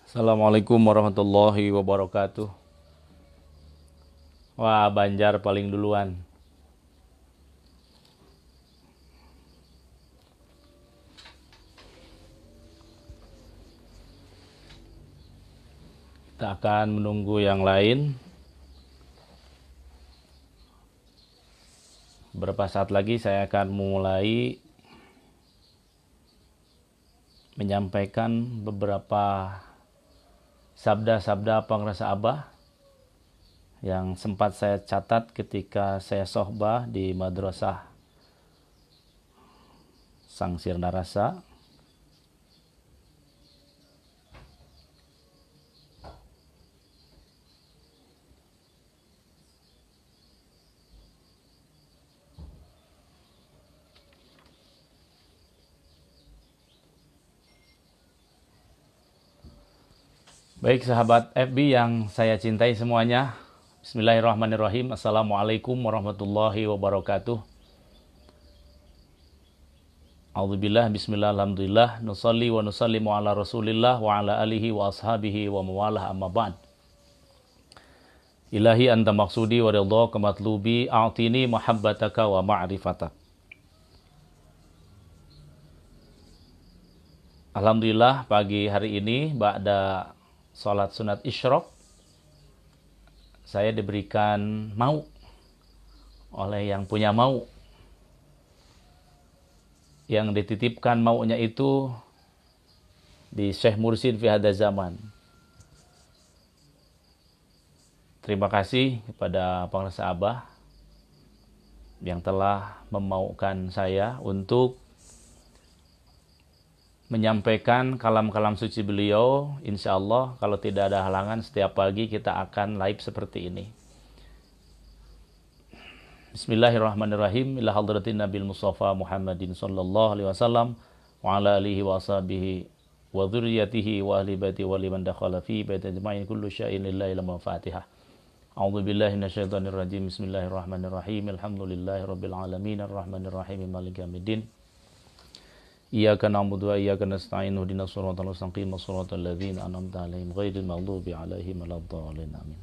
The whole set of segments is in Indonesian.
Assalamualaikum warahmatullahi wabarakatuh. Wah, Banjar paling duluan. Kita akan menunggu yang lain. Beberapa saat lagi saya akan mulai menyampaikan beberapa sabda-sabda pengrasa Abah yang sempat saya catat ketika saya sohbah di Madrasah Sangsir Narasa. Baik sahabat FB yang saya cintai semuanya. Bismillahirrahmanirrahim. Assalamualaikum warahmatullahi wabarakatuh. A'udzubillah, bismillah, alhamdulillah, nusalli wa nusallimu ala rasulillah wa ala alihi wa ashabihi wa mawalah amma ba'd. Ilahi anta maksudi wa ridha kamatlubi a'tini muhabbataka wa ma'rifatak. Alhamdulillah pagi hari ini ba'da salat sunat isyraq saya diberikan mau oleh yang punya mau, yang dititipkan maunya itu di Syekh Mursid fi hadza zaman. Terima kasih kepada pengrasa Abah yang telah memaukan saya untuk menyampaikan kalam-kalam suci beliau. Insya Allah kalau tidak ada halangan setiap pagi kita akan live seperti ini. Bismillahirrahmanirrahim. Ila hadratin Nabil Mustafa Muhammadin sallallahu alaihi wasallam wa ala alihi wa ashabihi wa dzurriyyatihi wa ahli baiti wa liman dakhala fi baiti ajma'in kullu syai'in lillahi lamma Fatihah. A'udzu billahi minasyaitonir rajim. Bismillahirrahmanirrahim. Alhamdulillahirabbil alamin arrahmanir rahim maliki yaumiddin. Iyyaka na'budu wa iyyaka nasta'in ihdinas siratal mustaqim siratal ladzina an'amta 'alaihim ghairil maghdubi 'alaihim waladdallin amin.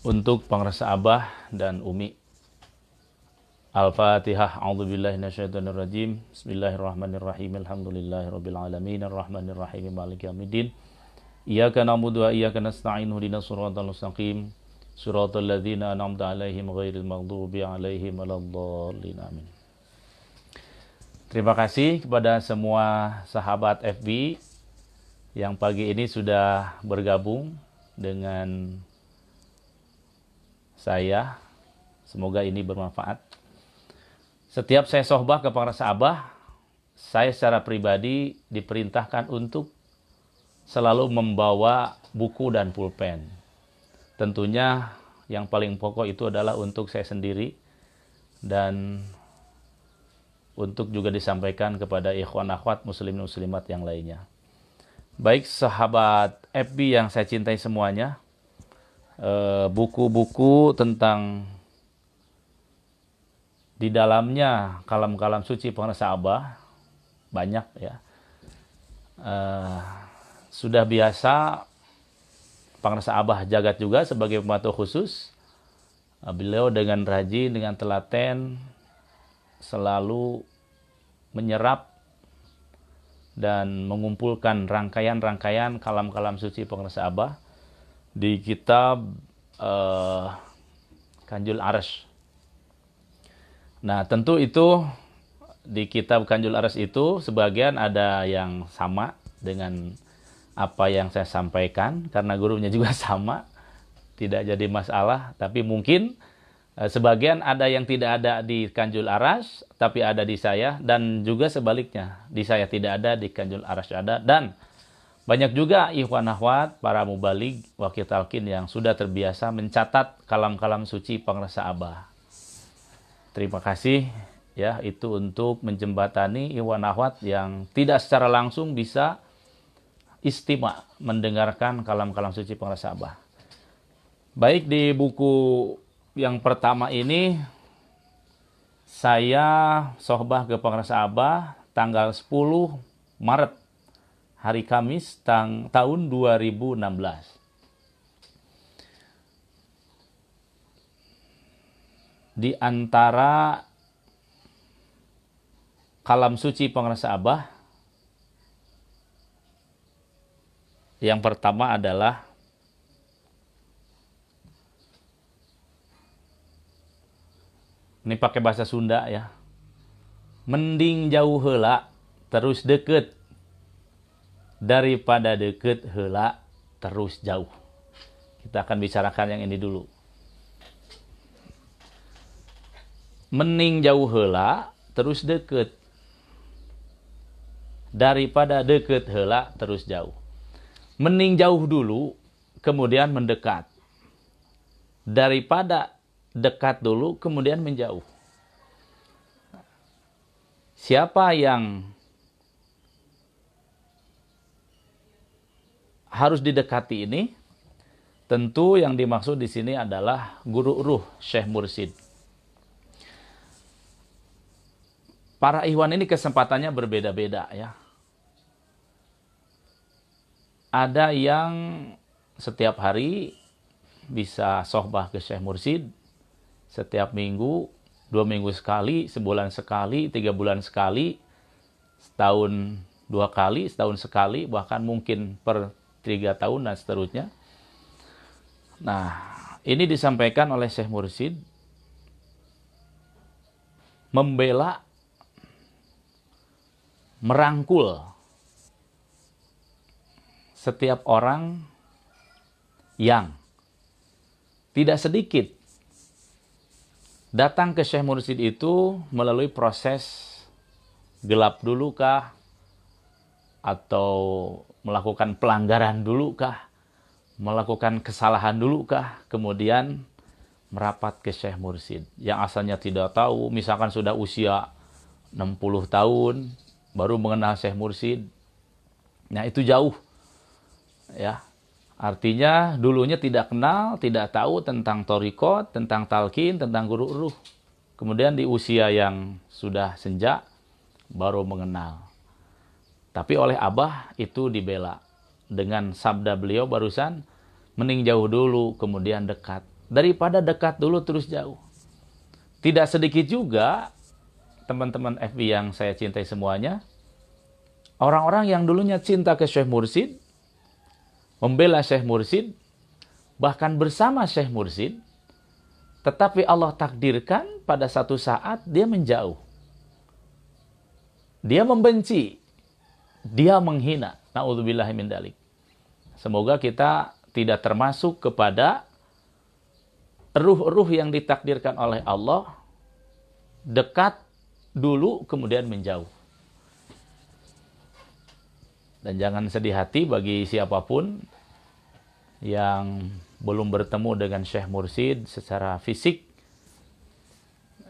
Untuk pengrasa Abah dan Umi, Al-Fatihah. A'udzubillahi minasyaitonir rajim. Bismillahirrahmanirrahim. Alhamdulillahirabbil alamin arrahmanir rahim maliki yaumiddin. Iyyaka na'budu wa iyyaka nasta'in ihdinas siratal mustaqim siratal ladzina an'amta 'alaihim ghairil maghdubi 'alaihim waladdallin amin. Terima kasih kepada semua sahabat FB yang pagi ini sudah bergabung dengan saya. Semoga ini bermanfaat. Setiap saya sohbah ke pengrasa Abah, saya secara pribadi diperintahkan untuk selalu membawa buku dan pulpen. Tentunya yang paling pokok itu adalah untuk saya sendiri dan untuk juga disampaikan kepada ikhwan akhwat muslimin muslimat yang lainnya. Baik sahabat FB yang saya cintai semuanya, buku-buku tentang di dalamnya kalam-kalam suci pengrasa Abah banyak ya. Sudah biasa pengrasa Abah Jagat juga sebagai pembantu khusus. Beliau dengan rajin, dengan telaten selalu menyerap dan mengumpulkan rangkaian-rangkaian kalam-kalam suci pengrasa Abah di kitab Kanjul Arsy. Nah, tentu itu di kitab Kanjul Arsy itu sebagian ada yang sama dengan apa yang saya sampaikan karena gurunya juga sama, tidak jadi masalah, tapi mungkin sebagian ada yang tidak ada di Kanjul Arsy tapi ada di saya, dan juga sebaliknya, di saya tidak ada, di Kanjul Arsy ada. Dan banyak juga ikhwan akhwat para mubalig wakil talqin yang sudah terbiasa mencatat kalam-kalam suci pengrasa Abah. Terima kasih ya, itu untuk menjembatani ikhwan akhwat yang tidak secara langsung bisa istima mendengarkan kalam-kalam suci pengrasa Abah. Baik, di buku yang pertama ini saya sohbah ke pengrasa Abah tanggal 10 Maret hari Kamis tahun 2016. Di antara kalam suci pengrasa Abah, yang pertama adalah ini pakai bahasa Sunda ya. Mending jauh heula terus deket daripada deket heula terus jauh. Kita akan bicarakan yang ini dulu. Mending jauh heula terus deket daripada deket heula terus jauh. Mending jauh dulu kemudian mendekat daripada dekat dulu kemudian menjauh. Siapa yang harus didekati ini? Tentu yang dimaksud di sini adalah guru ruh Syekh Mursyid. Para ikhwan ini kesempatannya berbeda-beda ya. Ada yang setiap hari bisa sohbah ke Syekh Mursyid, setiap minggu, 2 minggu sekali, sebulan sekali, 3 bulan sekali, setahun 2 kali, setahun sekali, bahkan mungkin per 3 tahun dan seterusnya. Nah, ini disampaikan oleh Syekh Mursyid membela, merangkul setiap orang yang tidak sedikit datang ke Syekh Mursyid itu melalui proses gelap dulu kah, atau melakukan pelanggaran dulu kah, melakukan kesalahan dulu kah, kemudian merapat ke Syekh Mursyid yang asalnya tidak tahu, misalkan sudah usia 60 tahun baru mengenal Syekh Mursyid. Nah, itu jauh ya. Artinya dulunya tidak kenal, tidak tahu tentang thariqat, tentang talqin, tentang guru ruh. Kemudian di usia yang sudah senja baru mengenal. Tapi oleh Abah itu dibela dengan sabda beliau barusan, mending jauh dulu kemudian dekat daripada dekat dulu terus jauh. Tidak sedikit juga teman-teman FB yang saya cintai semuanya, orang-orang yang dulunya cinta ke Syekh Mursyid, membela Syekh Mursyid, bahkan bersama Syekh Mursyid, tetapi Allah takdirkan pada satu saat dia menjauh. Dia membenci, dia menghina. Na'udzubillahi min dzalik. Semoga kita tidak termasuk kepada ruh-ruh yang ditakdirkan oleh Allah dekat dulu kemudian menjauh. Dan jangan sedih hati bagi siapapun yang belum bertemu dengan Syekh Mursyid secara fisik.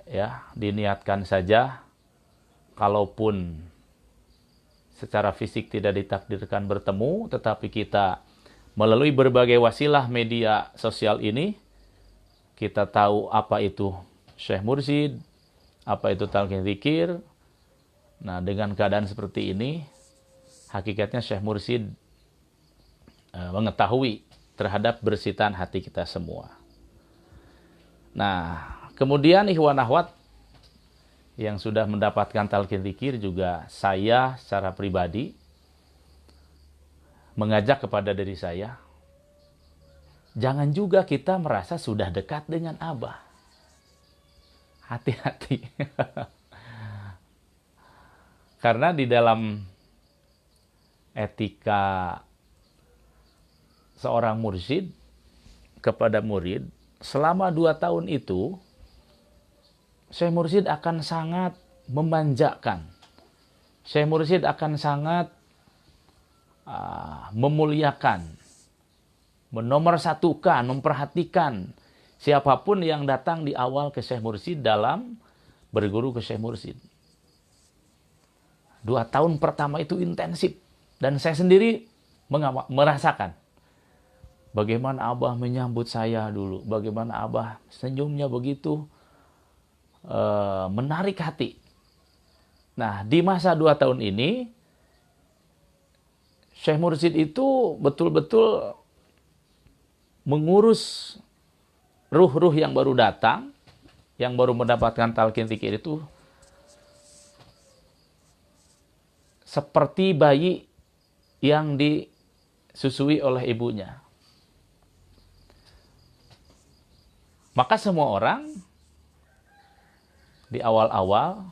Ya, diniatkan saja, kalaupun secara fisik tidak ditakdirkan bertemu, tetapi kita melalui berbagai wasilah media sosial ini, kita tahu apa itu Syekh Mursyid, apa itu talqin zikir. Nah, dengan keadaan seperti ini, hakikatnya Syekh Mursyid mengetahui terhadap bersitan hati kita semua. Nah, kemudian ikhwan akhwat yang sudah mendapatkan talqin zikir juga, saya secara pribadi mengajak kepada diri saya, jangan juga kita merasa sudah dekat dengan Abah. Hati-hati. Karena di dalam etika seorang mursyid kepada murid, selama 2 tahun itu, Syekh Mursyid akan sangat memanjakan. Syekh Mursyid akan sangat memuliakan, menomorsatukan, memperhatikan siapapun yang datang di awal ke Syekh Mursyid dalam berguru ke Syekh Mursyid. 2 tahun pertama itu intensif. Dan saya sendiri merasakan bagaimana Abah menyambut saya dulu. Bagaimana Abah senyumnya begitu menarik hati. Nah, di masa 2 tahun ini, Syekh Mursyid itu betul-betul mengurus ruh-ruh yang baru datang, yang baru mendapatkan talqin zikir itu seperti bayi yang disusui oleh ibunya. Maka semua orang di awal-awal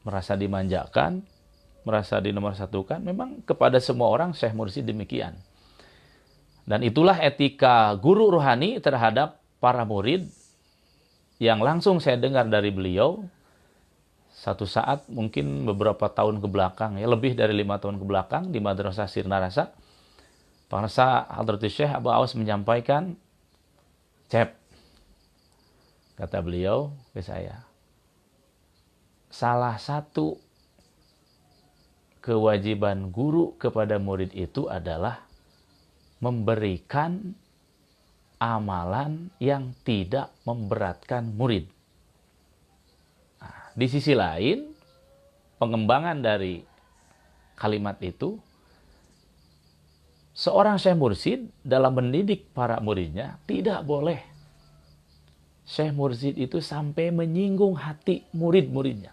merasa dimanjakan, merasa dinomorsatukan. Memang kepada semua orang Syekh Mursyid demikian. Dan itulah etika guru rohani terhadap para murid yang langsung saya dengar dari beliau satu saat, mungkin beberapa tahun ke belakang, ya lebih dari 5 tahun ke belakang, di Madrasah Sirna Rasa. Pengarsa Hadratus Syekh Abu Awas menyampaikan, "Cep," kata beliau ke saya, "salah satu kewajiban guru kepada murid itu adalah memberikan amalan yang tidak memberatkan murid." Nah, di sisi lain, pengembangan dari kalimat itu, seorang Syekh Mursyid dalam mendidik para muridnya tidak boleh Syekh Mursyid itu sampai menyinggung hati murid-muridnya.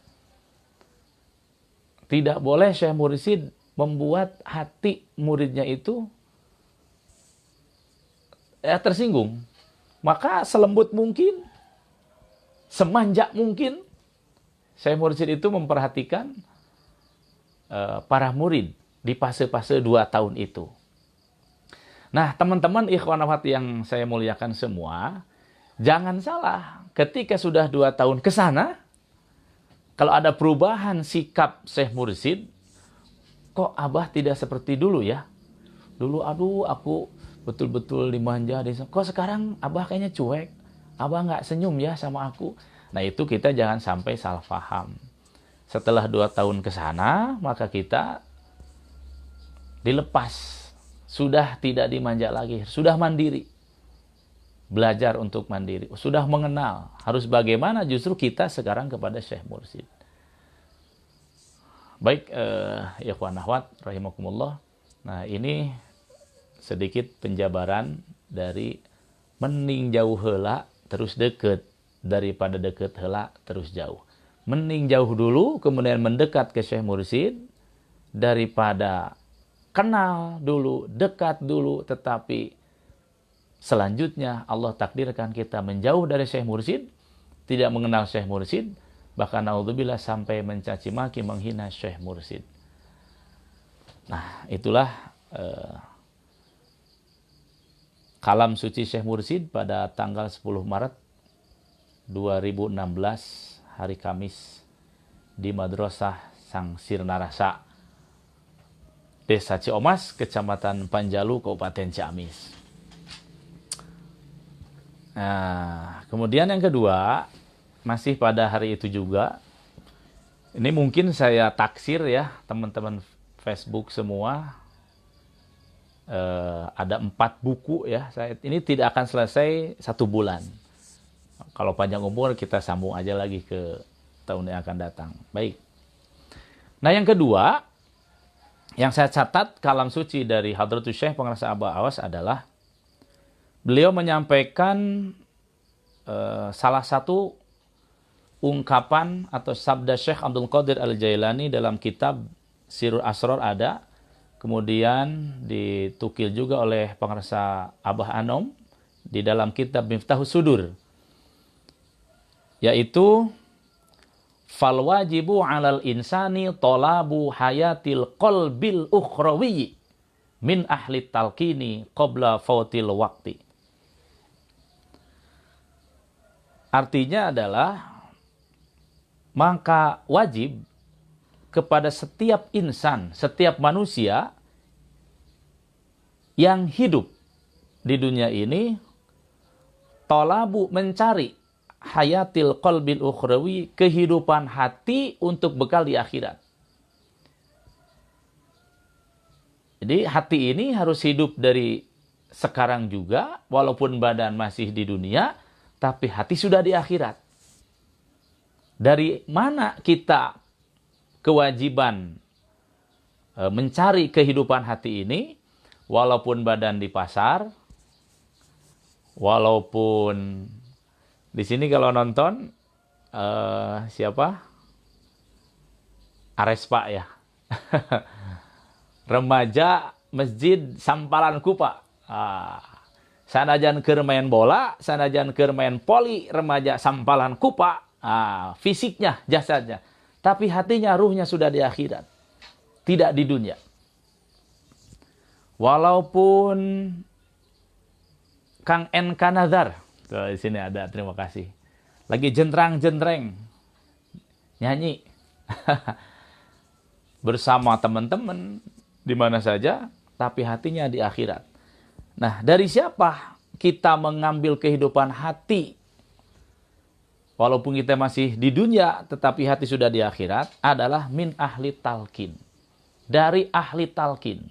Tidak boleh Syekh Mursyid membuat hati muridnya itu tersinggung. Maka selembut mungkin, semanjak mungkin, Syekh Mursyid itu memperhatikan para murid di fase-fase 2 tahun itu. Nah, teman-teman ikhwan akhwat yang saya muliakan semua, jangan salah, ketika sudah 2 tahun ke sana, kalau ada perubahan sikap Syekh Mursyid, kok Abah tidak seperti dulu ya? Dulu aduh aku betul-betul dimanja, kok sekarang Abah kayaknya cuek, Abah nggak senyum ya sama aku. Nah, itu kita jangan sampai salah paham. Setelah 2 tahun ke sana, maka kita dilepas, sudah tidak dimanja lagi, sudah mandiri. Belajar untuk mandiri, sudah mengenal harus bagaimana justru kita sekarang kepada Syekh Mursyid. Baik, ikhwan akhwat rahimakumullah. Nah, ini sedikit penjabaran dari mending jauh heula terus deket daripada deket heula terus jauh. Mending jauh dulu kemudian mendekat ke Syekh Mursyid daripada kenal dulu, dekat dulu, tetapi selanjutnya Allah takdirkan kita menjauh dari Syekh Mursyid, tidak mengenal Syekh Mursyid, bahkan naudzubillah sampai mencaci maki, menghina Syekh Mursyid. Nah, itulah kalam suci Syekh Mursyid pada tanggal 10 Maret 2016 hari Kamis di Madrasah Sang Sirna Rasa, Desa Ciomas, Kecamatan Panjalu, Kabupaten Ciamis. Nah, kemudian yang kedua, masih pada hari itu juga, ini mungkin saya taksir ya, teman-teman Facebook semua, ada 4 buku ya. Ini tidak akan selesai 1 bulan. Kalau panjang umur kita sambung aja lagi ke tahun yang akan datang. Baik. Nah, yang kedua, yang saya catat kalam suci dari Hadratus Syekh Pengarsa Abu Awas adalah beliau menyampaikan salah satu ungkapan atau sabda Syekh Abdul Qadir Al-Jailani dalam kitab Sirul Asrar ada, kemudian ditukil juga oleh Pengarsa Abah Anom di dalam kitab Miftahus Sudur, yaitu fal wajibu 'alal insani talabu hayatil qalbil ukhrawi min ahli talqini qabla fautil waqti. Artinya adalah maka wajib kepada setiap insan, setiap manusia yang hidup di dunia ini, talabu mencari hayatil qalbil ukhrawi, kehidupan hati untuk bekal di akhirat. Jadi hati ini harus hidup dari sekarang juga, walaupun badan masih di dunia, tapi hati sudah di akhirat. Dari mana kita kewajiban mencari kehidupan hati ini, walaupun badan di pasar, walaupun di sini kalau nonton siapa? Arespa ya. Remaja masjid Sampalan Kupa. Sanajan keur main bola, sanajan keur main poli, remaja Sampalan Kupa. Fisiknya, jasadnya. Tapi hatinya, ruhnya sudah di akhirat. Tidak di dunia. Walaupun Kang NK Nazar. Tuh, di sini ada, terima kasih. Lagi jendrang-jendrang. Nyanyi. Bersama teman-teman. Di mana saja. Tapi hatinya di akhirat. Nah, dari siapa kita mengambil kehidupan hati? Walaupun kita masih di dunia, tetapi hati sudah di akhirat, adalah min ahli talqin. Dari ahli talqin.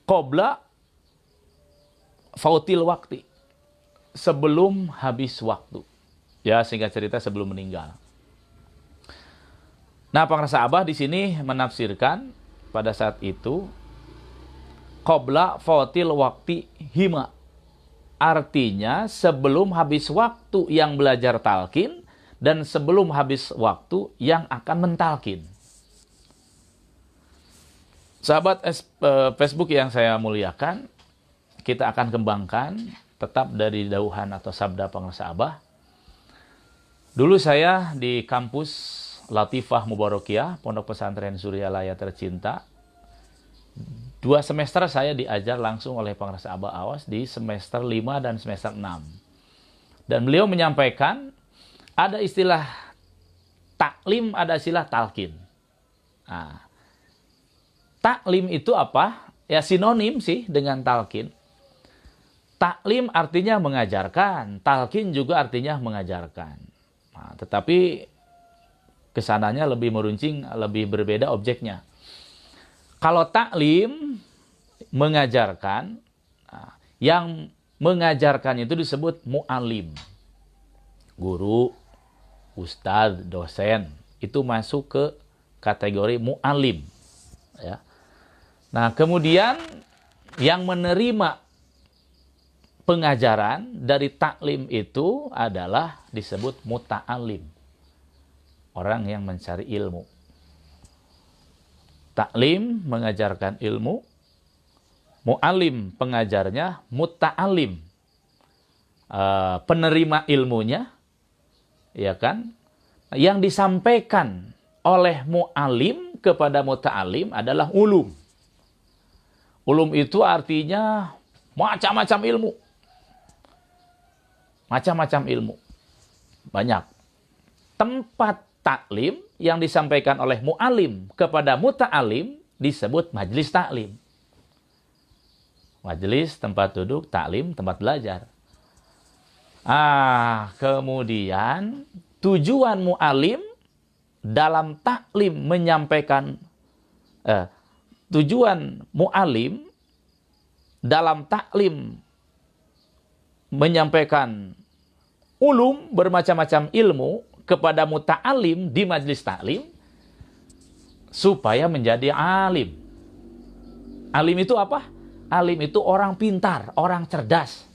Qobla fautil waktu. Sebelum habis waktu. Ya, singkat cerita sebelum meninggal. Nah, pengrasa Abah di sini menafsirkan pada saat itu, Qobla fautil waktu hima. Artinya sebelum habis waktu yang belajar talqin dan sebelum habis waktu yang akan mentalqin. Sahabat Facebook yang saya muliakan, kita akan kembangkan tetap dari dauhan atau sabda pengrasa Abah. Dulu saya di kampus Latifah Mubarakiyah, Pondok Pesantren Suryalaya tercinta. 2 semester saya diajar langsung oleh pengrasa Abah Awas di semester 5 dan semester 6. Dan beliau menyampaikan ada istilah taklim, ada istilah talqin. Nah, taklim itu apa? Ya sinonim sih dengan talqin. Taklim artinya mengajarkan, talqin juga artinya mengajarkan. Nah, tetapi kesananya lebih meruncing, lebih berbeda objeknya. Kalau taklim, mengajarkan, yang mengajarkan itu disebut mu'alim. Guru, ustadz, dosen, itu masuk ke kategori mu'alim. Ya. Nah, kemudian yang menerima pengajaran dari taklim itu adalah disebut muta'alim. Orang yang mencari ilmu. Taklim mengajarkan ilmu, mu'alim pengajarnya, muta'alim penerima ilmunya, ya kan? Yang disampaikan oleh mu'alim kepada muta'alim adalah ulum. Ulum itu artinya macam-macam ilmu. Macam-macam ilmu. Banyak. Tempat taklim yang disampaikan oleh mu'alim kepada muta'alim disebut majelis taklim. Majelis, tempat duduk, taklim, tempat belajar. Kemudian tujuan mu'alim dalam taklim menyampaikan tujuan mu'alim dalam taklim menyampaikan ulum bermacam-macam ilmu kepada muta'alim di majelis taklim supaya menjadi alim. Alim itu apa? Alim itu orang pintar, orang cerdas.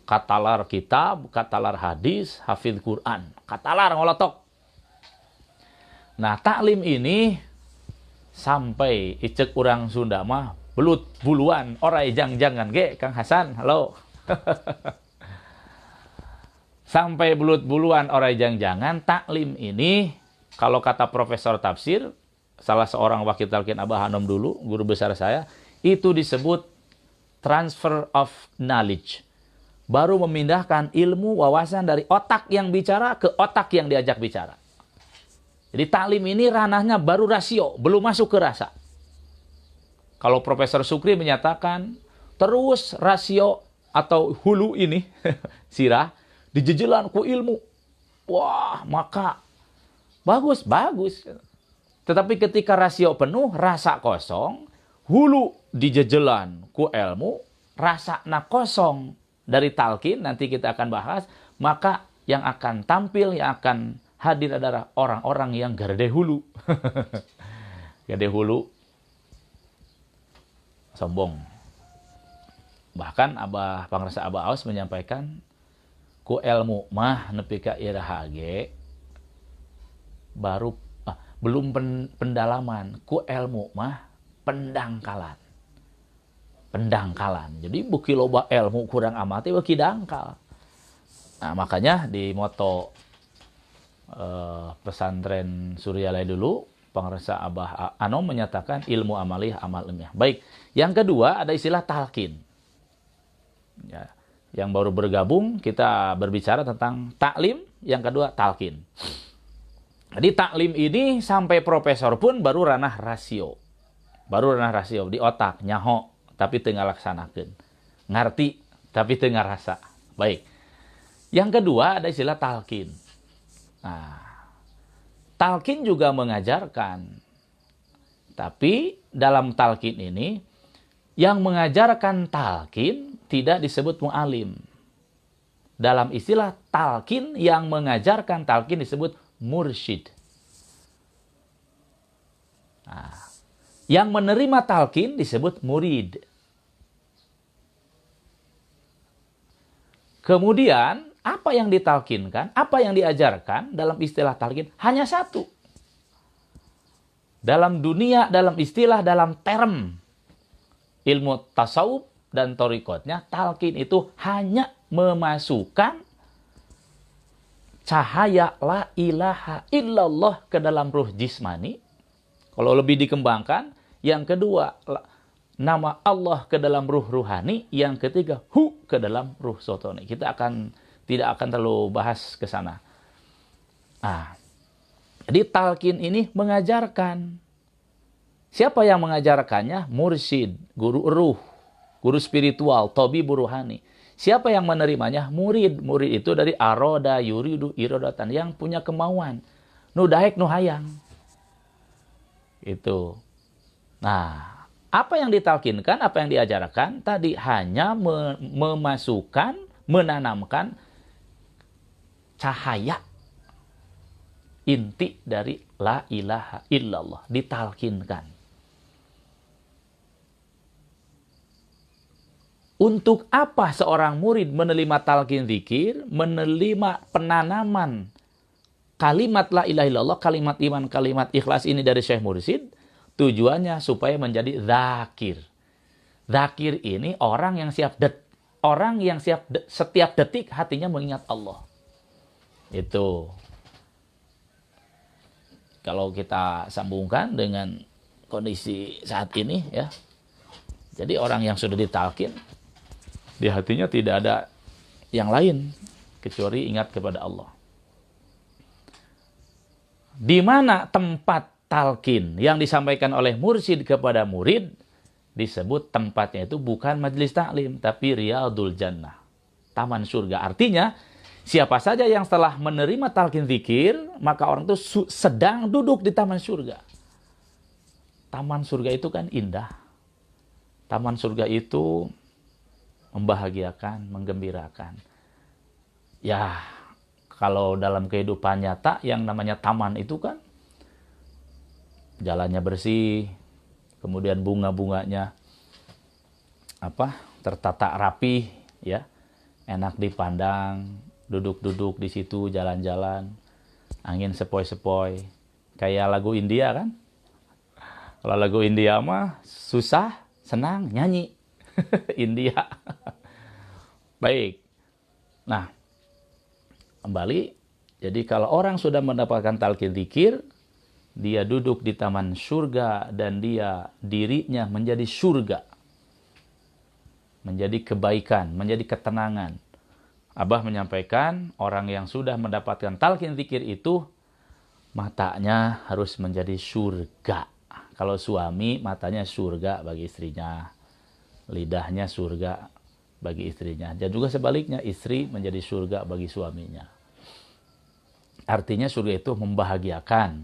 Katalar kitab, katalar hadis, hafidh Quran. Katalar ngolotok. Nah, taklim ini sampai icek orang Sunda mah belut buluan, orai jangan ge, Kang Hasan, halo. Sampai belut buluan orai jangan taklim ini, kalau kata Profesor Tafsir, salah seorang wakil talqin Abah Hanom dulu, guru besar saya, itu disebut transfer of knowledge. Baru memindahkan ilmu, wawasan dari otak yang bicara ke otak yang diajak bicara. Jadi taklim ini ranahnya baru rasio, belum masuk ke rasa. Kalau Profesor Sukri menyatakan, terus rasio atau hulu ini, sirah, dijejelan ku ilmu. Wah, maka bagus. Tetapi ketika rasio penuh, rasa kosong, hulu dijejelan ku ilmu, rasa na kosong dari talqin, nanti kita akan bahas, maka yang akan tampil, yang akan hadir adalah orang-orang yang gade hulu. Gade hulu. sombong. Bahkan Abah Pangresa Abah Aus menyampaikan, ku ilmu mah nepi ka iraha ge baru belum pendalaman, ku ilmu mah pendangkalan. Pendangkalan. Jadi buki loba ilmu kurang amati beuki dangkal. Nah, makanya di moto pesantren Suryalaya dulu, Pangresa Abah Anom menyatakan ilmu amaliyah amal ilmiah. Baik, yang kedua ada istilah talqin. Ya, yang baru bergabung kita berbicara tentang taklim, yang kedua talqin. Jadi taklim ini sampai profesor pun baru ranah rasio. Baru ranah rasio di otak, nyaho tapi teu ngalaksanakeun. Ngarti tapi teu ngarasa. Baik. Yang kedua ada istilah talqin. Nah, talqin juga mengajarkan. Tapi dalam talqin ini yang mengajarkan talqin tidak disebut mu'alim. Dalam istilah talqin yang mengajarkan talqin disebut mursyid. Nah, yang menerima talqin disebut murid. Kemudian, apa yang ditalqinkan, apa yang diajarkan dalam istilah talqin hanya satu. Dalam dunia, dalam istilah, dalam term ilmu tasawuf dan thariqatnya, talqin itu hanya memasukkan cahaya la ilaha illallah ke dalam ruh jismani. Kalau lebih dikembangkan, yang kedua nama Allah ke dalam ruh ruhani, yang ketiga hu ke dalam ruh sotoni. Kita tidak akan terlalu bahas ke sana. Nah, jadi talqin ini mengajarkan. Siapa yang mengajarkannya? Mursyid, guru ruh, guru spiritual, tabib ruhani. Siapa yang menerimanya? Murid. Murid itu dari aroda, yuridu, irodatan, yang punya kemauan. Nu daek, nu hayang. Itu. Nah, apa yang ditalkinkan, apa yang diajarkan tadi hanya memasukkan, menanamkan cahaya inti dari la ilaha illallah, ditalkinkan. Untuk apa seorang murid menerima talqin zikir, menerima penanaman kalimat la ilaha illallah, kalimat iman, kalimat ikhlas ini dari Syekh Mursyid? Tujuannya supaya menjadi zakir. Zakir ini orang yang setiap detik hatinya mengingat Allah. Itu. Kalau kita sambungkan dengan kondisi saat ini, ya. Jadi orang yang sudah ditalqin, di hatinya tidak ada yang lain kecuali ingat kepada Allah. Di mana tempat talqin yang disampaikan oleh mursyid kepada murid, disebut tempatnya itu bukan majelis taklim, tapi Riyadul Jannah, taman surga. Artinya, siapa saja yang setelah menerima talqin zikir, maka orang itu sedang duduk di taman surga. Taman surga itu kan indah. Taman surga itu membahagiakan, menggembirakan. Ya, kalau dalam kehidupan nyata yang namanya taman itu kan jalannya bersih, kemudian bunga-bunganya tertata rapi, ya, enak dipandang, duduk-duduk di situ, jalan-jalan, angin sepoi-sepoi, kayak lagu India kan? Kalau lagu India mah susah, senang, nyanyi. India. Baik. Nah, kembali. Jadi kalau orang sudah mendapatkan talqin zikir, dia duduk di taman surga dan dirinya menjadi surga. Menjadi kebaikan, menjadi ketenangan. Abah menyampaikan orang yang sudah mendapatkan talqin zikir itu matanya harus menjadi surga. Kalau suami matanya surga bagi istrinya. Lidahnya surga bagi istrinya. Dan juga sebaliknya, istri menjadi surga bagi suaminya. Artinya surga itu membahagiakan,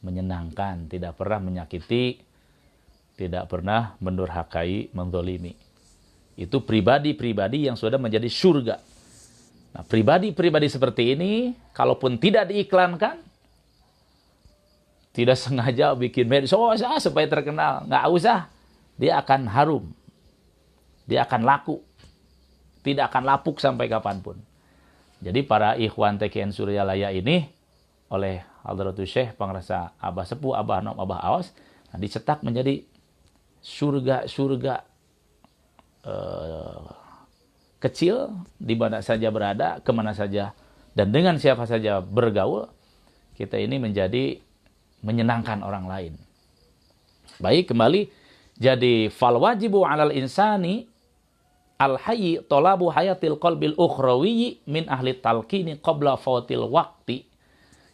menyenangkan, tidak pernah menyakiti, tidak pernah mendurhakai, menzolimi. Itu pribadi-pribadi yang sudah menjadi surga. Nah, pribadi-pribadi seperti ini, kalaupun tidak diiklankan, tidak sengaja bikin medsos supaya terkenal, nggak usah. dia akan harum, dia akan laku, tidak akan lapuk sampai kapanpun. Jadi para ikhwan TKN Suryalaya ini oleh Hadratus Syekh Pangrasa Abah Sepuh, Abah Anom, Abah Awas, nah, dicetak menjadi surga-surga kecil di mana saja berada, kemana saja, dan dengan siapa saja bergaul, kita ini menjadi menyenangkan orang lain. Baik, kembali. Jadi fal wajibu 'alal insani al-hayyi talabu hayatil qalbil ukhrawi min ahli talqini qabla fautil waqti.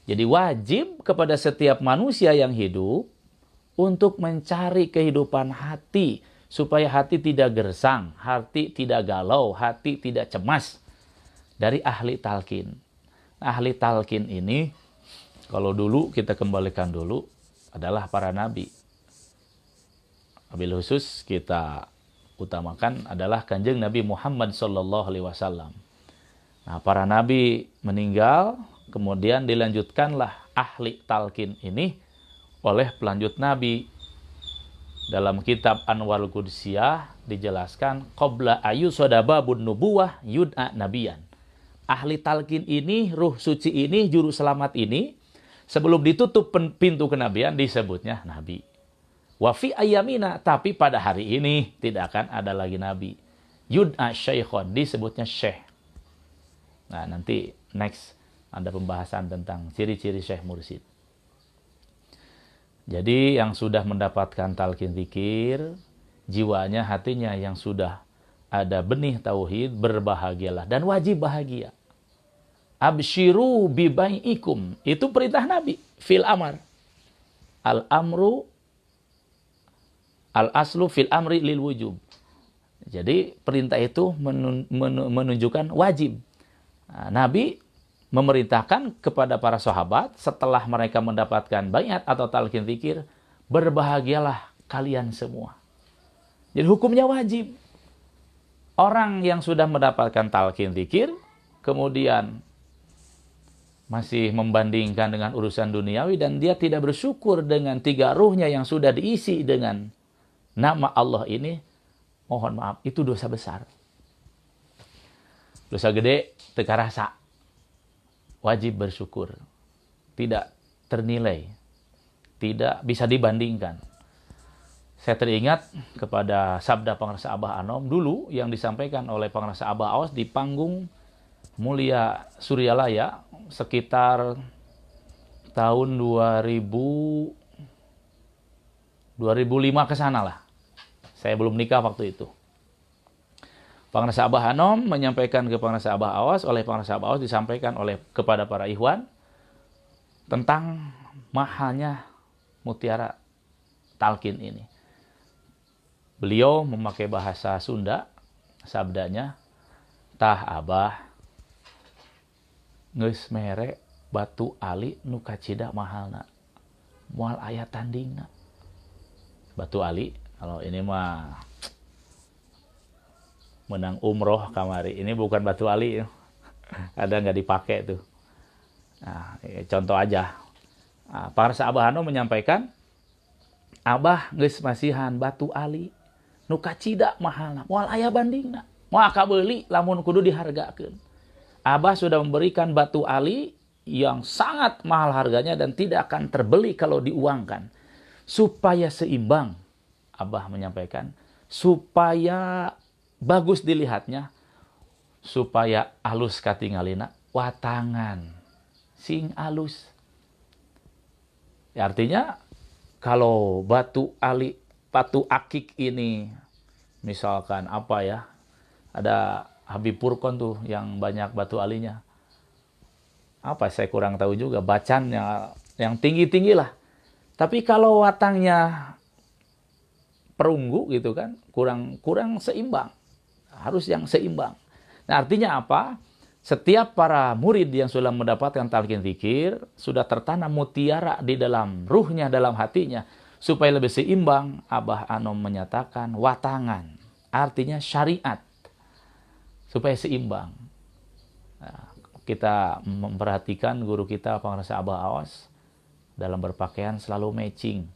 Jadi wajib kepada setiap manusia yang hidup untuk mencari kehidupan hati supaya hati tidak gersang, hati tidak galau, hati tidak cemas dari ahli talqin. Ahli talqin ini kalau dulu kita kembalikan dulu adalah para nabi. Wabil khusus kita utamakan adalah Kanjeng Nabi Muhammad sallallahu alaihi wasallam. Nah, para nabi meninggal, kemudian dilanjutkanlah ahli talqin ini oleh pelanjut nabi. Dalam kitab Anwarul Qudsiyah dijelaskan qabla ayu sodababun nubuwah yud'a nabiyan. Ahli talqin ini, ruh suci ini, juru selamat ini, sebelum ditutup pintu kenabian disebutnya nabi. Wa fi ayyamina, tapi pada hari ini tidak akan ada lagi nabi. Yud'a syaikhon, disebutnya syekh. Nah, nanti next ada pembahasan tentang ciri-ciri syekh mursyid. Jadi yang sudah mendapatkan talqin zikir, jiwanya, hatinya yang sudah ada benih tauhid, berbahagialah dan wajib bahagia. Absyiru bibai'ikum, itu perintah Nabi fil amar. Al-amru al-aslu fil amri lil wujub. Jadi perintah itu menunjukkan wajib. Nah, Nabi memerintahkan kepada para sahabat setelah mereka mendapatkan baiat atau talqin zikir, berbahagialah kalian semua. Jadi hukumnya wajib. Orang yang sudah mendapatkan talqin zikir kemudian masih membandingkan dengan urusan duniawi dan dia tidak bersyukur dengan tiga ruhnya yang sudah diisi dengan nama Allah ini, mohon maaf, itu dosa besar. Dosa gede, teka rasa. Wajib bersyukur. Tidak ternilai. Tidak bisa dibandingkan. Saya teringat kepada sabda Pangrasa Abah Anom dulu yang disampaikan oleh Pangrasa Abah Awas di panggung Mulia Suryalaya sekitar tahun 2005 ke sana lah. Saya belum nikah waktu itu. Pangrasa Abah Anom menyampaikan ke Pangrasa Abah Awas, oleh Pangrasa Abah Awas disampaikan kepada para ikhwan tentang mahalnya mutiara talqin ini. Beliau memakai bahasa Sunda, sabdanya, tah Abah, geus mere batu ali nu kacida mahalna, moal aya tandingna. Batu ali, kalau ini mah menang umroh kamari. Ini bukan batu ali. Ada nggak dipakai tuh. Nah, contoh aja. Nah, Pangrasa Abah Anom menyampaikan, Abah geus masihan batu ali nu kacida mahalna, moal aya bandingna. Moal kabeuli lamun kudu dihargakeun. Abah sudah memberikan batu ali yang sangat mahal harganya dan tidak akan terbeli kalau diuangkan. Supaya seimbang, Abah menyampaikan, supaya bagus dilihatnya, supaya alus katingalina, watangan sing alus. Ya, artinya kalau batu ali, batu akik ini, misalkan apa ya, ada Habib Purkon tuh yang banyak batu alinya. Apa saya kurang tahu juga, bacannya yang tinggi-tinggi lah. Tapi kalau watangnya perunggu gitu kan, kurang seimbang. Harus yang seimbang. Nah, artinya apa? Setiap para murid yang sudah mendapatkan talqin zikir sudah tertanam mutiara di dalam ruhnya, dalam hatinya, supaya lebih seimbang. Abah Anom menyatakan watangan, artinya syariat, supaya seimbang. Nah, kita memperhatikan guru kita Pangrasa Abah Awas dalam berpakaian selalu matching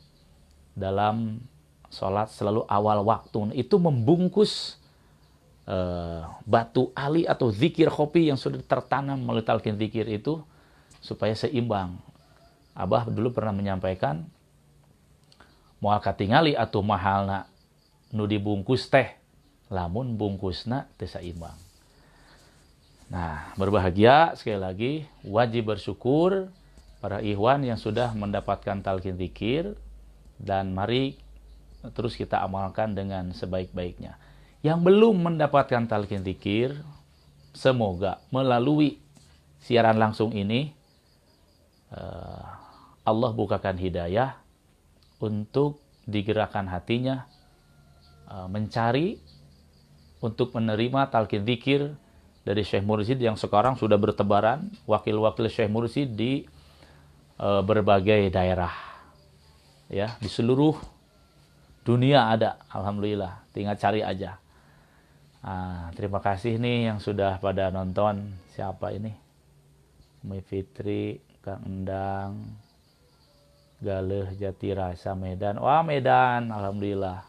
dalam sholat selalu awal waktu. Itu membungkus batu ali atau zikir kopi yang sudah tertanam melalui talqin zikir itu supaya seimbang. Abah dulu pernah menyampaikan, moal katingali atau mahalna nu dibungkus teh, lamun bungkusna teu saimbang. Nah, berbahagia sekali lagi, wajib bersyukur para ikhwan yang sudah mendapatkan talqin zikir, dan mari terus kita amalkan dengan sebaik-baiknya. Yang belum mendapatkan talqin zikir, semoga melalui siaran langsung ini Allah bukakan hidayah untuk digerakkan hatinya mencari untuk menerima talqin zikir dari Syekh Mursyid yang sekarang sudah bertebaran, wakil-wakil Syekh Mursyid di berbagai daerah, ya, di seluruh dunia ada, alhamdulillah, tinggal cari aja. Terima kasih nih yang sudah pada nonton. Siapa ini? Umi Fitri, Kang Endang, Galeh Jati Rasa Medan. Wah, Medan, alhamdulillah.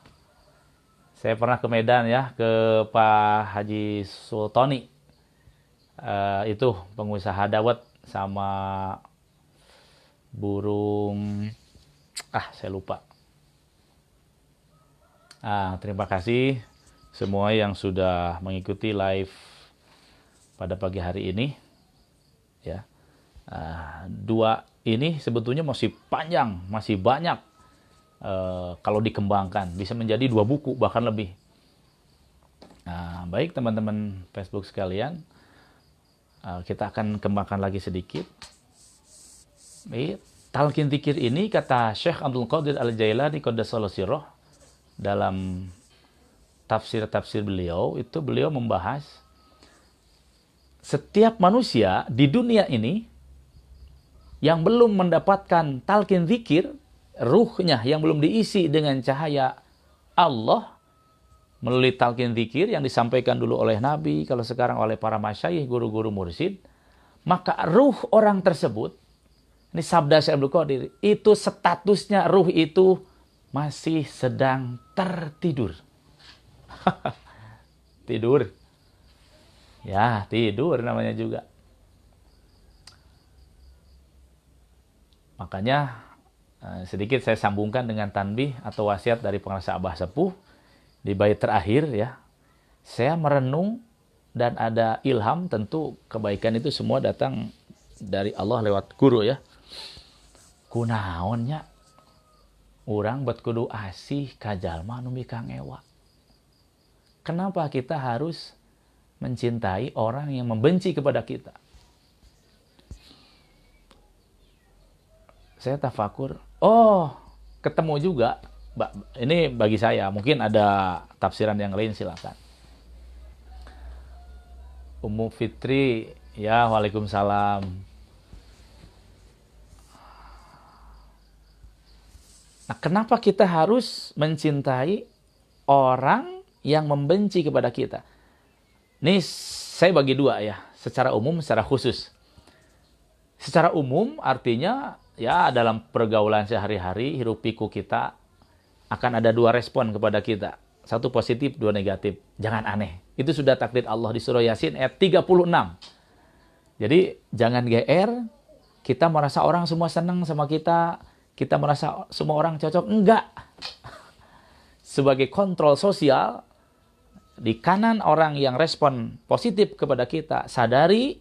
Saya pernah ke Medan ya, ke Pak Haji Sultoni. Itu pengusaha dawet sama burung, saya lupa. Terima kasih semua yang sudah mengikuti live pada pagi hari ini. Ya, dua ini sebetulnya masih panjang, masih banyak. Kalau dikembangkan bisa menjadi 2 buku bahkan lebih. Baik teman-teman Facebook sekalian, kita akan kembangkan lagi sedikit. Talqin zikir ini kata Syekh Abdul Qadir Al-Jailani Qaddasallahu sirroh, dalam tafsir-tafsir beliau itu beliau membahas setiap manusia di dunia ini yang belum mendapatkan talqin zikir, ruhnya yang belum diisi dengan cahaya Allah melalui talqin zikir yang disampaikan dulu oleh Nabi, kalau sekarang oleh para masyayikh, guru-guru mursyid, maka ruh orang tersebut, ini sabda Syekh Abdul Qadir, itu statusnya ruh itu masih sedang tertidur. Tidur. Ya, tidur namanya juga. Makanya sedikit saya sambungkan dengan tanbih atau wasiat dari pengarsa Abah Sepuh di bait terakhir ya. Saya merenung dan ada ilham, tentu kebaikan itu semua datang dari Allah lewat guru ya. Kunaonnya urang bet kudu asih ka jalma nu mikang ewa. Kenapa kita harus mencintai orang yang membenci kepada kita? Saya tafakur, ketemu juga. Ini bagi saya, mungkin ada tafsiran yang lain, silakan. Ummu Fitri, ya, waalaikumsalam. Nah, kenapa kita harus mencintai orang yang membenci kepada kita? Ini saya bagi 2 ya, secara umum, secara khusus. Secara umum artinya ya dalam pergaulan sehari-hari, hirup pikuk kita akan ada 2 respon kepada kita. 1 positif, 2 negatif. Jangan aneh. Itu sudah takdir Allah di surah Yasin ayat 36. Jadi jangan GR, kita merasa orang semua senang sama kita merasa semua orang cocok. Enggak. Sebagai kontrol sosial, di kanan orang yang respon positif kepada kita, sadari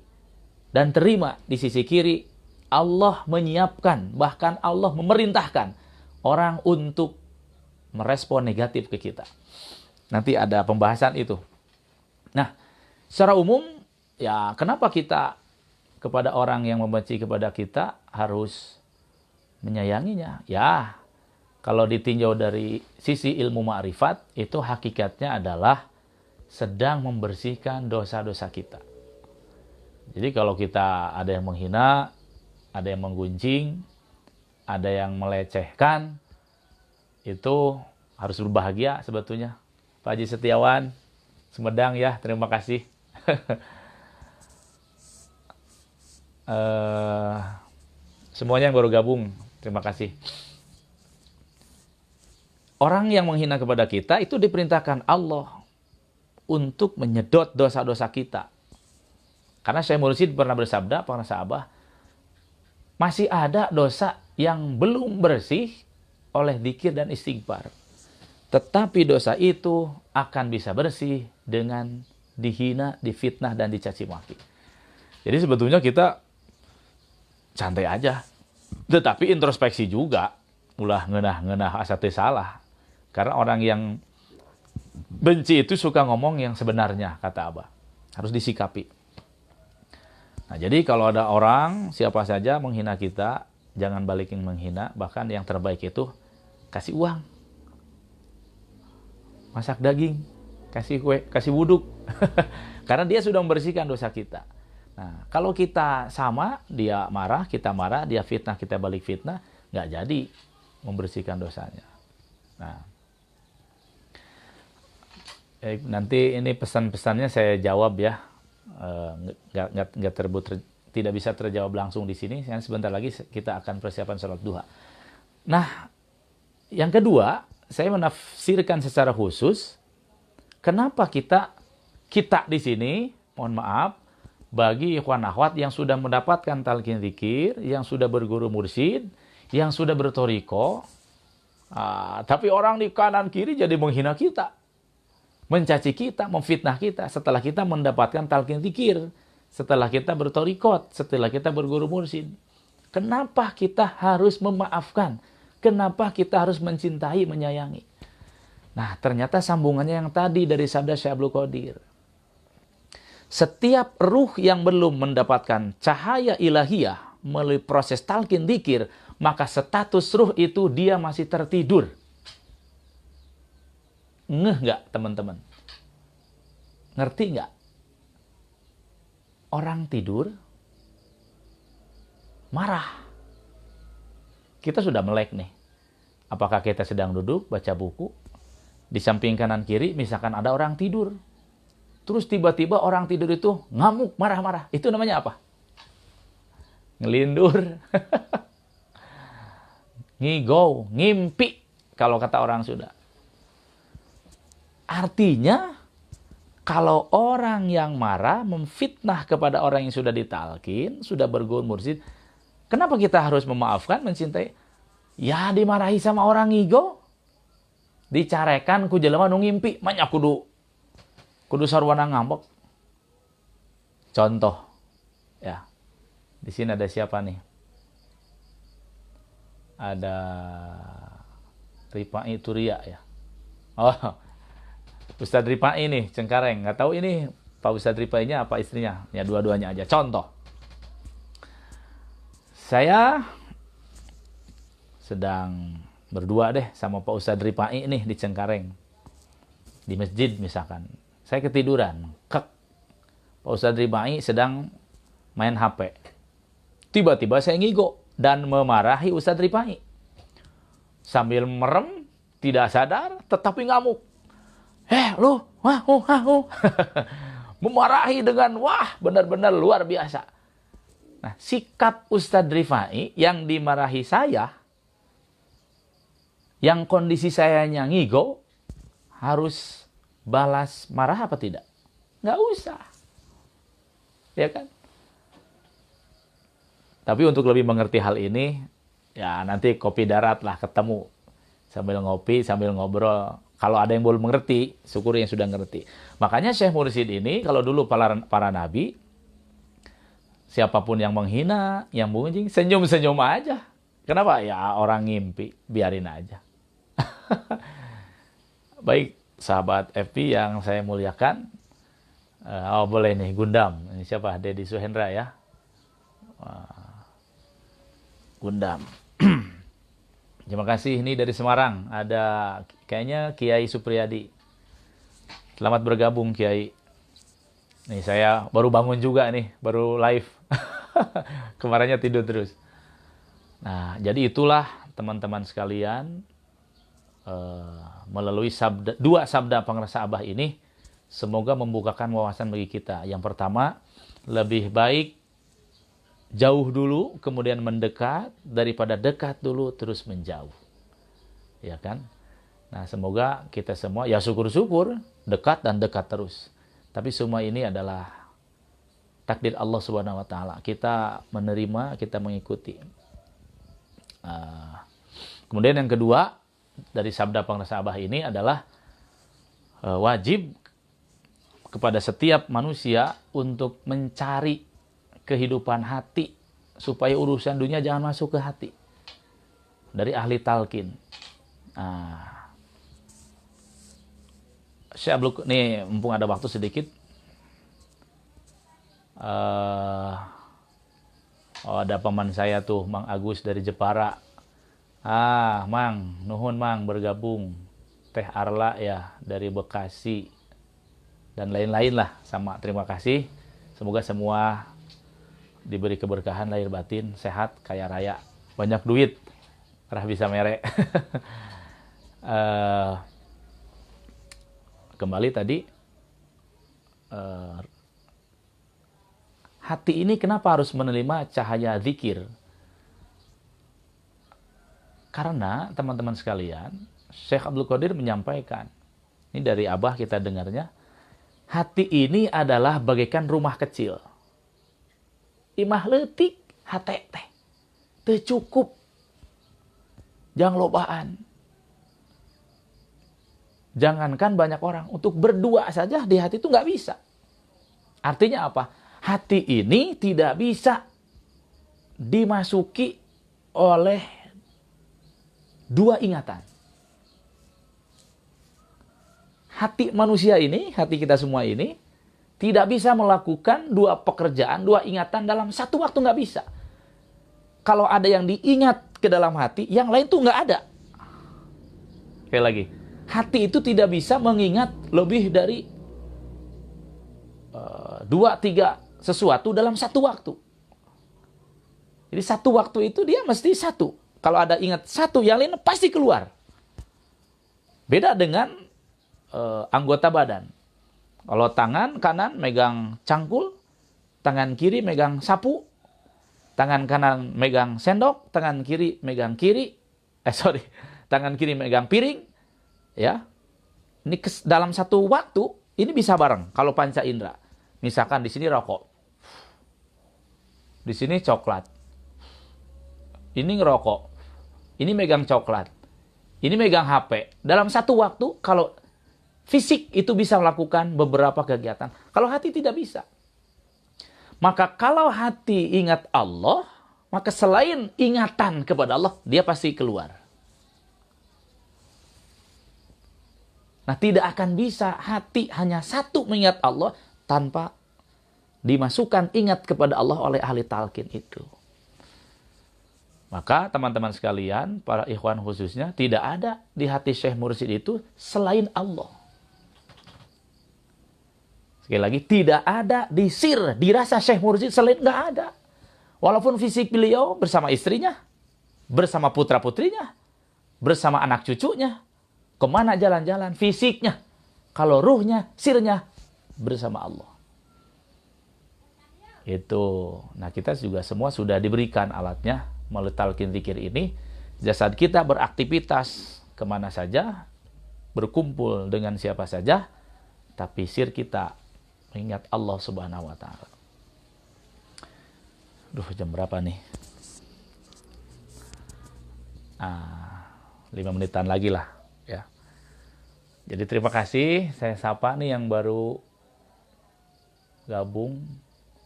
dan terima di sisi kiri, Allah menyiapkan, bahkan Allah memerintahkan orang untuk merespon negatif ke kita. Nanti ada pembahasan itu. Nah, secara umum, ya kenapa kita kepada orang yang membenci kepada kita harus menyayanginya? Ya, kalau ditinjau dari sisi ilmu ma'rifat, itu hakikatnya adalah sedang membersihkan dosa-dosa kita. Jadi kalau kita ada yang menghina, ada yang menggunjing, ada yang melecehkan, itu harus berbahagia sebetulnya. Pak Haji Setiawan, Sumedang ya, terima kasih. Semuanya yang baru gabung, terima kasih. orang yang menghina kepada kita itu diperintahkan Allah untuk menyedot dosa-dosa kita. Karena Syekh Mursyid pernah bersabda, para sahabat, masih ada dosa yang belum bersih oleh dzikir dan istighfar. Tetapi dosa itu akan bisa bersih dengan dihina, difitnah, dan dicaci maki. Jadi sebetulnya kita santai aja. Tetapi introspeksi juga. Ulah ngenah-ngenah asa teu salah. Karena orang yang benci itu suka ngomong yang sebenarnya, kata Abah. Harus disikapi. Nah, jadi kalau ada orang, siapa saja menghina kita, jangan balikin menghina. Bahkan yang terbaik itu, kasih uang. Masak daging. Kasih kue, kasih wuduk. Karena dia sudah membersihkan dosa kita. Nah, kalau kita sama, dia marah, dia fitnah, kita balik fitnah, nggak jadi membersihkan dosanya. Nah, nanti ini pesan-pesannya saya jawab ya, tidak bisa terjawab langsung di sini. Sebentar lagi kita akan persiapan sholat duha. Nah, yang kedua, saya menafsirkan secara khusus, kenapa kita di sini, mohon maaf, bagi ikhwan akhwat yang sudah mendapatkan talqin dzikir, yang sudah berguru mursyid, yang sudah bertoriko, tapi orang di kanan kiri jadi menghina kita, mencaci kita, memfitnah kita setelah kita mendapatkan talqin dzikir, setelah kita bertorikot, setelah kita berguru mursyid. Kenapa kita harus memaafkan? Kenapa kita harus mencintai, menyayangi? Nah, ternyata sambungannya yang tadi dari sabda Syekh Abdul Qadir. Setiap ruh yang belum mendapatkan cahaya ilahiyah melalui proses talqin dzikir, maka status ruh itu dia masih tertidur. Ngeh nggak teman-teman? Ngerti nggak? Orang tidur, marah. Kita sudah melek nih. Apakah kita sedang duduk, baca buku, di samping kanan kiri misalkan ada orang tidur. Terus tiba-tiba orang tidur itu ngamuk, marah-marah. Itu namanya apa? Ngelindur. Ngigau, ngimpi. Kalau kata orang Sunda. Artinya, kalau orang yang marah memfitnah kepada orang yang sudah ditalkin, sudah berguru mursyid, kenapa kita harus memaafkan, mencintai? Ya dimarahi sama orang ngigau. Dicarekan ku jelema nu ngimpi, manya kudu sarwana ngambek. Contoh, ya, di sini ada siapa nih? Ada Rifai Turia ya. Oh, Ustadz Rifai nih, Cengkareng. Nggak tahu ini Pak Ustadz Rifai-nya apa istrinya? Ya dua-duanya aja. Contoh, saya sedang berdua deh sama Pak Ustadz Rifai nih di Cengkareng. Di masjid misalkan. Saya ketiduran. Kek. Pak Ustadz Rifai sedang main HP. Tiba-tiba saya ngigo dan memarahi Ustadz Rifai. Sambil merem, tidak sadar, tetapi ngamuk. Lu, memarahi dengan benar-benar luar biasa. Nah, sikap Ustadz Rifai yang dimarahi saya, yang kondisi saya ngigo, harus balas marah apa tidak? Nggak usah. Ya kan? Tapi untuk lebih mengerti hal ini, ya nanti kopi darat lah ketemu. Sambil ngopi, sambil ngobrol. Kalau ada yang belum mengerti, syukur yang sudah ngerti. Makanya Syekh Mursyid ini, kalau dulu para nabi, siapapun yang menghina, yang mengunjing, senyum-senyum aja. Kenapa? Ya orang ngimpi, biarin aja. Baik, sahabat FP yang saya muliakan. Boleh nih, Gundam. Ini siapa? Dedi Suhendra ya. Gundam. Terima kasih, ini dari Semarang. Ada kayaknya Kiai Supriyadi. Selamat bergabung, Kiai. Nih, saya baru bangun juga nih, baru live. Kemarinnya tidur terus. Nah, jadi itulah teman-teman sekalian, melalui dua sabda pengerasa Abah ini, semoga membukakan wawasan bagi kita. Yang pertama, lebih baik jauh dulu, kemudian mendekat, daripada dekat dulu, terus menjauh. Ya kan? Nah, semoga kita semua ya syukur-syukur dekat dan dekat terus. Tapi semua ini adalah takdir Allah Subhanahu wa taala. Kita menerima, kita mengikuti. Kemudian yang kedua dari sabda pengrasa Abah ini adalah wajib kepada setiap manusia untuk mencari kehidupan hati supaya urusan dunia jangan masuk ke hati. Dari ahli talqin. Syekh Abdul, nih mumpung ada waktu sedikit. Ada paman saya tuh, Mang Agus dari Jepara. Mang, nuhun Mang bergabung. Teh Arla ya dari Bekasi. Dan lain-lain lah sama. Terima kasih. Semoga semua diberi keberkahan lahir batin, sehat, kaya raya, banyak duit. Rah bisa mere. Kembali tadi, hati ini kenapa harus menerima cahaya zikir? Karena teman-teman sekalian, Syekh Abdul Qadir menyampaikan, ini dari Abah kita dengarnya, hati ini adalah bagaikan rumah kecil. Imah leutik hate teh teu cukup, jangan lobaan. Jangankan banyak orang, untuk berdua saja di hati itu nggak bisa. Artinya apa? Hati ini tidak bisa dimasuki oleh dua ingatan. Hati manusia ini, hati kita semua ini, tidak bisa melakukan dua pekerjaan, dua ingatan dalam satu waktu, nggak bisa. Kalau ada yang diingat ke dalam hati, yang lain tuh nggak ada. Sekali lagi. Hati itu tidak bisa mengingat lebih dari 2-3 sesuatu dalam satu waktu. Jadi satu waktu itu dia mesti satu. Kalau ada ingat satu, yang lain pasti keluar. Beda dengan anggota badan. Kalau tangan kanan megang cangkul, tangan kiri megang sapu, tangan kanan megang sendok, tangan kiri megang tangan kiri megang piring. Ya, ini dalam satu waktu ini bisa bareng. Kalau panca indera, misalkan di sini rokok, di sini coklat, ini ngerokok, ini megang coklat, ini megang HP. Dalam satu waktu, kalau fisik itu bisa melakukan beberapa kegiatan, kalau hati tidak bisa. Maka kalau hati ingat Allah, maka selain ingatan kepada Allah, dia pasti keluar. Nah, tidak akan bisa hati hanya satu mengingat Allah tanpa dimasukkan ingat kepada Allah oleh ahli talqin itu. Maka teman-teman sekalian, para ikhwan khususnya, tidak ada di hati Syekh Mursyid itu selain Allah. Sekali lagi, tidak ada di sir, dirasa Syekh Mursyid selain, nggak ada. Walaupun fisik beliau bersama istrinya, bersama putra-putrinya, bersama anak cucunya, kemana jalan-jalan, fisiknya. Kalau ruhnya, sirnya, bersama Allah. Itu. Nah, kita juga semua sudah diberikan alatnya melalui talqin zikir ini. Jasad kita beraktivitas kemana saja, berkumpul dengan siapa saja, tapi sir kita mengingat Allah Subhanahu wa ta'ala. Jam berapa nih? 5 menitan lagi lah. Ya. Jadi terima kasih, saya sapa nih yang baru gabung.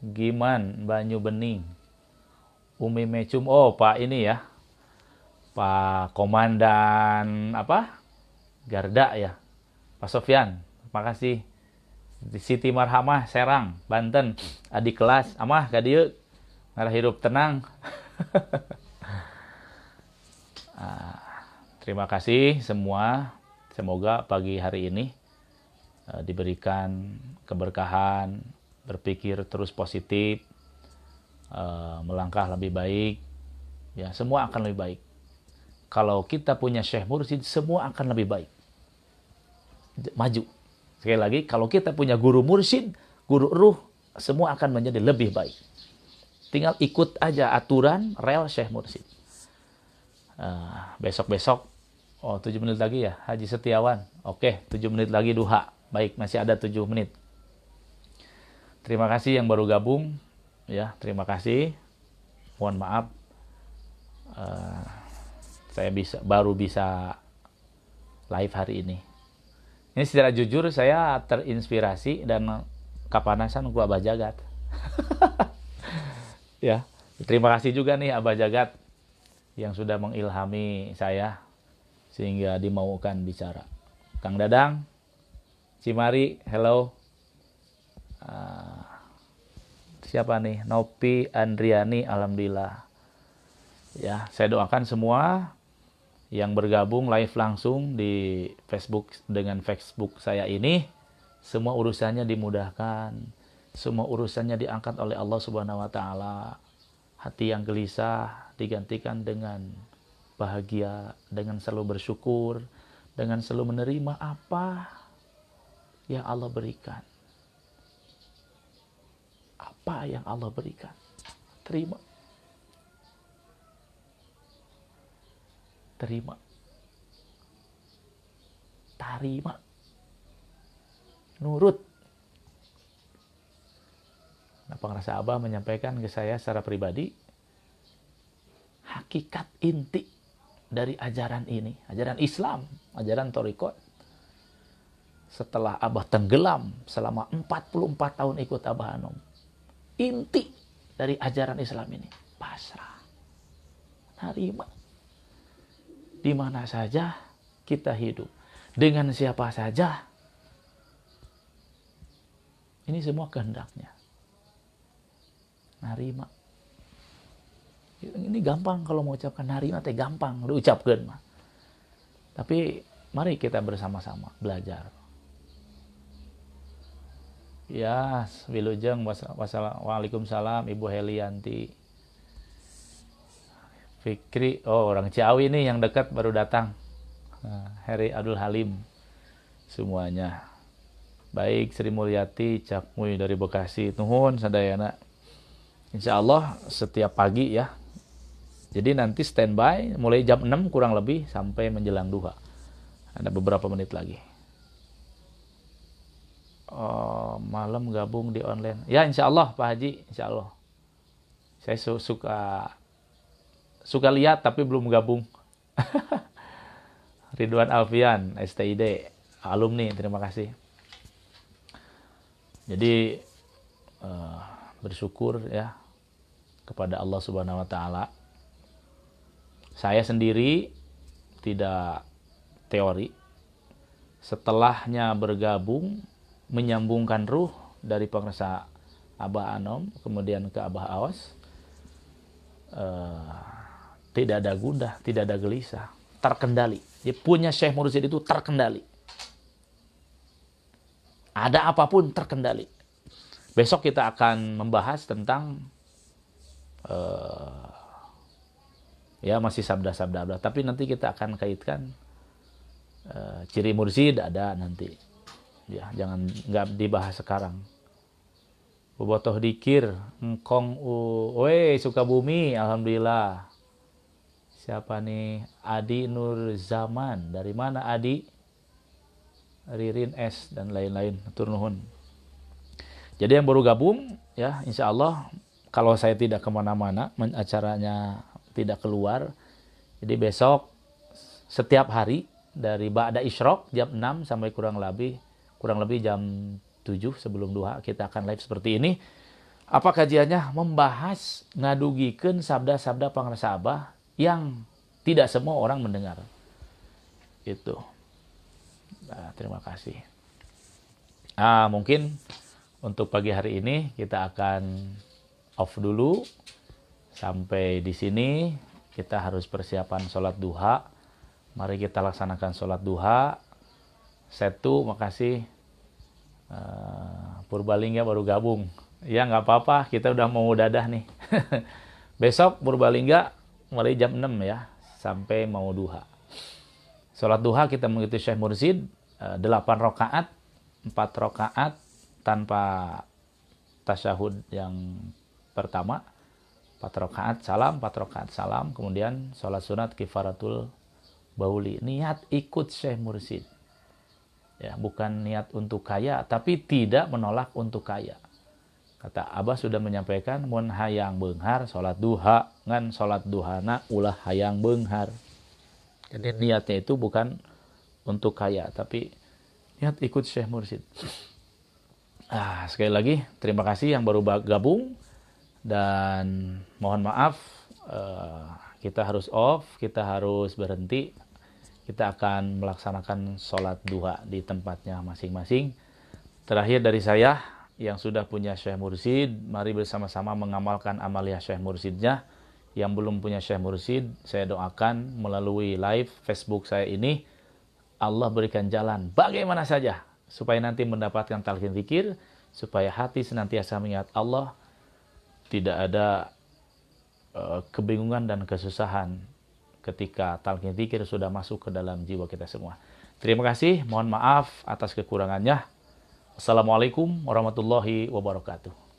Giman Banyu Bening, Umi Mecum, Pak ini ya, Pak Komandan Garda ya, Pak Sofyan, terima kasih. Siti Marhamah Serang, Banten, adik kelas, amah kadieu ngarah hirup tenang. Terima kasih semua. Semoga pagi hari ini diberikan keberkahan, berpikir terus positif, melangkah lebih baik. Ya, semua akan lebih baik. Kalau kita punya Syekh Mursyid, semua akan lebih baik. Maju. Sekali lagi, kalau kita punya guru mursyid, guru ruh, semua akan menjadi lebih baik. Tinggal ikut aja aturan rel Syekh Mursyid. Besok-besok Oh, 7 menit lagi ya, Haji Setiawan. Oke, 7 menit lagi duha. Baik, masih ada 7 menit. Terima kasih yang baru gabung. Ya, terima kasih. Mohon maaf, saya baru bisa live hari ini. Ini secara jujur saya terinspirasi dan kapanasan ku Abah Jagat. Ya, terima kasih juga nih Abah Jagat yang sudah mengilhami saya sehingga dimaukan bicara. Kang Dadang, Cimari, hello. Siapa nih? Nopi Andriani, alhamdulillah. Ya, saya doakan semua yang bergabung live langsung di Facebook dengan Facebook saya ini, semua urusannya dimudahkan, semua urusannya diangkat oleh Allah Subhanahu wa taala. Hati yang gelisah digantikan dengan bahagia, dengan selalu bersyukur, dengan selalu menerima apa yang Allah berikan. Apa yang Allah berikan, terima. Terima. Tarima. Nurut. Nah, pengrasa Abah menyampaikan ke saya secara pribadi, hakikat inti dari ajaran ini, ajaran Islam, ajaran Thariqat. Setelah Abah tenggelam selama 44 tahun ikut Abah Anom, inti dari ajaran Islam ini pasrah, terima. Di mana saja kita hidup, dengan siapa saja, ini semua kehendaknya. Narima. Ini gampang kalau mau ucapkan narima, teh gampang diucapkan mah. Tapi mari kita bersama-sama belajar. Ya, wilujeng. Waalaikumsalam Ibu Helianti. Fikri, oh orang Ciawi nih yang dekat baru datang. Heri Abdul Halim, semuanya. Baik, Sri Mulyati Cakmuy dari Bekasi, nuhun sadayana. Insya Allah setiap pagi ya. Jadi nanti standby mulai jam 6 kurang lebih sampai menjelang duha. Ada beberapa menit lagi. Oh, malam gabung di online. Ya insya Allah Pak Haji, insya Allah. Saya suka lihat tapi belum gabung. Ridwan Alfian, STID, alumni, terima kasih. Jadi bersyukur ya kepada Allah Subhanahu wa taala. Saya sendiri tidak teori. Setelahnya bergabung menyambungkan ruh dari pengrasa Abah Anom kemudian ke Abah Awas. Tidak ada gundah, tidak ada gelisah, terkendali. Dia punya Syekh Mursyid itu terkendali. Ada apapun terkendali. Besok kita akan membahas tentang ya masih sabda-sabda, tapi nanti kita akan kaitkan ciri mursyid ada nanti. Ya, jangan nggak dibahas sekarang. Bobotoh dikir, engkong Sukabumi, alhamdulillah. Siapa nih? Adi Nur Zaman. Dari mana Adi? Ririn S dan lain-lain. Tur nuhun. Jadi yang baru gabung, ya insya Allah kalau saya tidak kemana-mana, acaranya tidak keluar. Jadi besok setiap hari dari Ba'da Isyraq jam 6 sampai kurang lebih jam 7 sebelum duha kita akan live seperti ini. Apa kajiannya? Membahas ngadugikeun sabda-sabda pengrasa Abah yang tidak semua orang mendengar. Itu. Nah, terima kasih. Mungkin untuk pagi hari ini kita akan off dulu. Sampai di sini kita harus persiapan sholat duha. Mari kita laksanakan sholat duha. Setu, makasih. Purbalingga baru gabung. Ya nggak apa-apa, kita udah mau dadah nih. Besok Purbalingga mulai jam 6 ya, sampai mau duha. Sholat duha kita mengikuti Syekh Mursyid, 8 rakaat, 4 rakaat tanpa tasyahud yang pertama, 4 rakaat salam, 4 rakaat salam, kemudian sholat sunat kifaratul Bauli, niat ikut Syekh Mursid. Ya, bukan niat untuk kaya, tapi tidak menolak untuk kaya. Kata Abah sudah menyampaikan, mun hayang beunghar salat duha, ngan salat duhana ulah hayang beunghar. Jadi niatnya itu bukan untuk kaya, tapi niat ikut Syekh Mursid. Sekali lagi terima kasih yang baru gabung, dan mohon maaf kita harus off, kita harus berhenti. Kita akan melaksanakan sholat duha di tempatnya masing-masing. Terakhir dari saya yang sudah punya Syekh Mursid, mari bersama-sama mengamalkan amaliah Syekh Mursidnya. Yang belum punya Syekh Mursid, saya doakan melalui live Facebook saya ini, Allah berikan jalan bagaimana saja supaya nanti mendapatkan talqin zikir, supaya hati senantiasa mengingat Allah, tidak ada kebingungan dan kesusahan ketika talqin zikir sudah masuk ke dalam jiwa kita semua. Terima kasih, mohon maaf atas kekurangannya. Assalamualaikum warahmatullahi wabarakatuh.